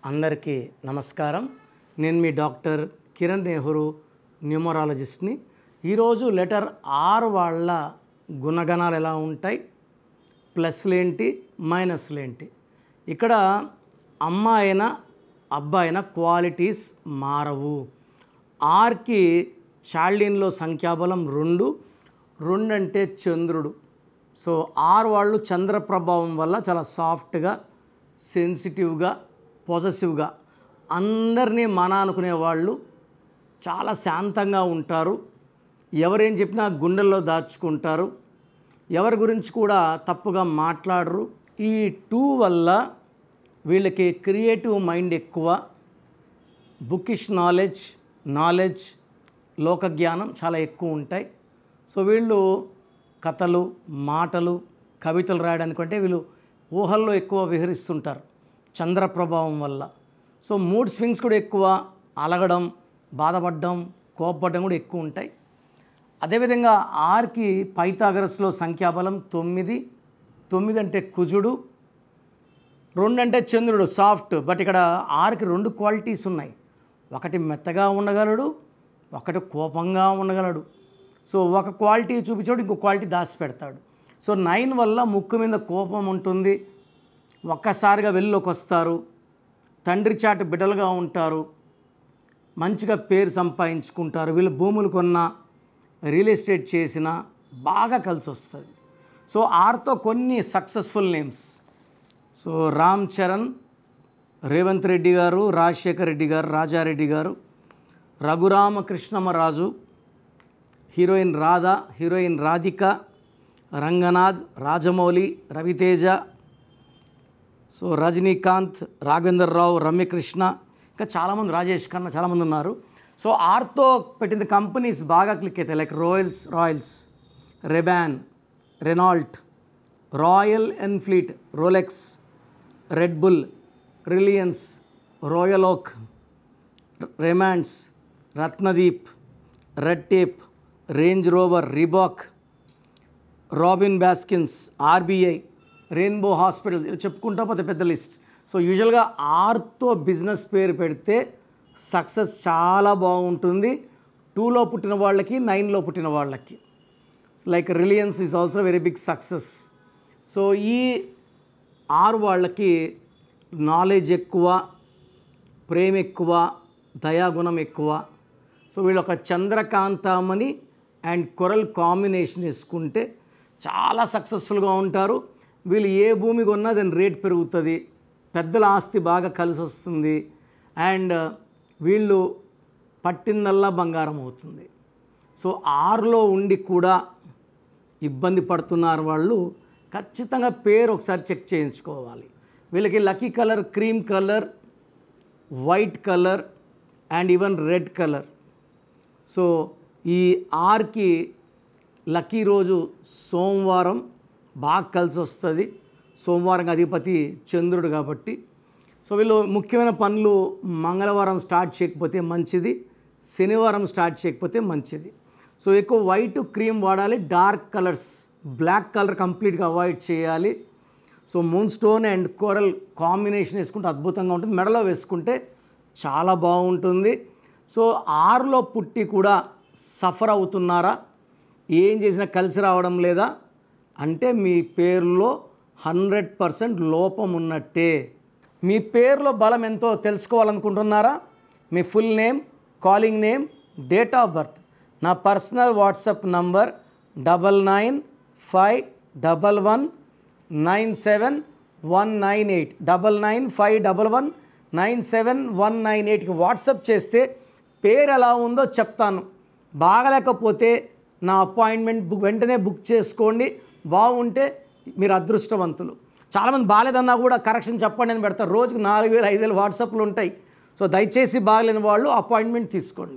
అందరికీ నమస్కారం. నేను మీ డాక్టర్ కిరణ్ నెహ్రూ, న్యూమరాలజిస్ట్ని. ఈరోజు లెటర్ ఆర్ వాళ్ళ గుణగణాలు ఎలా ఉంటాయి, ప్లస్లేంటి మైనస్లేంటి. ఇక్కడ అమ్మాయినా అబ్బాయినా క్వాలిటీస్ మారవు. ఆర్కి చాల్డీన్లో సంఖ్యాబలం 2 అంటే చంద్రుడు. సో ఆర్ వాళ్ళు చంద్ర ప్రభావం వల్ల చాలా సాఫ్ట్గా, సెన్సిటివ్గా, పాజిటివ్గా, అందరినీ మన అనుకునే వాళ్ళు, చాలా శాంతంగా ఉంటారు. ఎవరేం చెప్పినా గుండెల్లో దాచుకుంటారు. ఎవరి గురించి కూడా తప్పుగా మాట్లాడరు. ఈ 2 వల్ల వీళ్ళకి క్రియేటివ్ మైండ్ ఎక్కువ, బుకిష్ నాలెడ్జ్, లోకజ్ఞానం చాలా ఎక్కువ ఉంటాయి. సో వీళ్ళు కథలు, మాటలు, కవితలు రాయడానికి అంటే వీళ్ళు ఊహల్లో ఎక్కువ విహరిస్తుంటారు చంద్ర ప్రభావం వల్ల. సో మూడ్ స్వింగ్స్ కూడా ఎక్కువ, అలగడం, బాధపడడం, కోపపడడం కూడా ఎక్కువ ఉంటాయి. అదేవిధంగా ఆర్కి పైథాగరస్లో సంఖ్యాబలం 9 అంటే కుజుడు, 2 అంటే చంద్రుడు సాఫ్ట్. బట్ ఇక్కడ ఆర్కి 2 క్వాలిటీస్ ఉన్నాయి. ఒకటి మెత్తగా ఉండగలడు, ఒకటి కోపంగా ఉండగలడు. సో ఒక క్వాలిటీ చూపించాడు, ఇంకో క్వాలిటీ దాచి పెడతాడు. సో 9 వల్ల ముక్కు మీద కోపం ఉంటుంది, ఒక్కసారిగా వెలుగులోకి వస్తారు, తండ్రి చాటు బిడ్డలుగా ఉంటారు, మంచిగా పేరు సంపాదించుకుంటారు. వీళ్ళు భూములు కొన్నా, రియల్ ఎస్టేట్ చేసినా బాగా కలిసి వస్తుంది. సో ఆర్తో కొన్ని successful names. So Ram Charan, Revanth Reddy garu, Rajasekhar Reddy garu, Raja Reddy garu, Raghurama Krishnam Raju, heroine Radha, heroine Radhika, Ranganath, Rajamouli, Ravi Teja, so Rajinikanth, Raghavendra Rao, Ramya Krishna, ఇంకా చాలామంది, రాజేష్ ఖన్నా, చాలామంది ఉన్నారు. సో ఆర్తో పెట్టిన కంపెనీస్ బాగా క్లిక్ అవుతాయి. Like Royals, Ray Ban, Renault, Royal Enfield, Rolex, Red Bull, Reliance, Royal Oak, Raymonds, Ratnadeep, Red Tape, Range Rover, Reebok, Robbins Baskins, RBI, Rainbow hospital, ఇలా చెప్పుకుంటా పోతే పెద్ద లిస్ట్. సో యూజువల్గా ఆర్తో బిజినెస్ పేరు పెడితే సక్సెస్ చాలా బాగుంటుంది. 2లో పుట్టిన వాళ్ళకి, 9లో పుట్టిన వాళ్ళకి. Like Reliance is also very big success. So ఈ ఆర్ వాళ్ళకి నాలెడ్జ్ ఎక్కువ, ప్రేమ ఎక్కువ, దయాగుణం ఎక్కువ. సో వీళ్ళు ఒక చంద్రకాంతమణి అండ్ కొరల్ కాంబినేషన్ వేసుకుంటే చాలా సక్సెస్ఫుల్గా ఉంటారు. వీళ్ళు ఏ భూమి కొన్నా దాని రేట్ పెరుగుతుంది, పెద్దల ఆస్తి బాగా కలిసి వస్తుంది, అండ్ వీళ్ళు పట్టిందల్లా బంగారం అవుతుంది. సో ఆరులో ఉండి కూడా ఇబ్బంది పడుతున్నారు వాళ్ళు. ఖచ్చితంగా పేరు ఒకసారి చెక్ చేయించుకోవాలి. వీళ్ళకి lucky colour cream colour, white colour and even red colour. So ఈ ఆర్కి లక్కీ రోజు సోమవారం బాగా కలిసి వస్తుంది. సోమవారం అధిపతి చంద్రుడు కాబట్టి. సో వీళ్ళు ముఖ్యమైన పనులు మంగళవారం స్టార్ట్ చేయకపోతే మంచిది, శనివారం స్టార్ట్ చేయకపోతే మంచిది. సో ఎక్కువ వైట్, క్రీమ్ వాడాలి. డార్క్ కలర్స్, బ్లాక్ కలర్ కంప్లీట్గా అవాయిడ్ చేయాలి. So moon stone and coral combination వేసుకుంటే అద్భుతంగా ఉంటుంది. మెడలో వేసుకుంటే చాలా బాగుంటుంది. సో ఆరులో పుట్టి కూడా సఫర్ అవుతున్నారా, ఏం చేసినా కలిసి రావడం లేదా అంటే మీ పేరులో 100% లోపం ఉన్నట్టే. మీ పేరులో బలం ఎంతో తెలుసుకోవాలనుకుంటున్నారా? మీ full name, calling name, date of birth, నా పర్సనల్ వాట్సాప్ నంబర్ 9951197198 9951197198కి వాట్సాప్ చేస్తే పేరు ఎలా ఉందో చెప్తాను. బాగలేకపోతే నా అపాయింట్మెంట్ వెంటనే బుక్ చేసుకోండి. బాగుంటే మీరు అదృష్టవంతులు. చాలామంది బాగాలేదన్నా కూడా కరెక్షన్ చెప్పండి అని పెడతారు. రోజుకు 4000 5000 వాట్సాప్లు ఉంటాయి. సో దయచేసి బాగలేని వాళ్ళు అపాయింట్మెంట్ తీసుకోండి.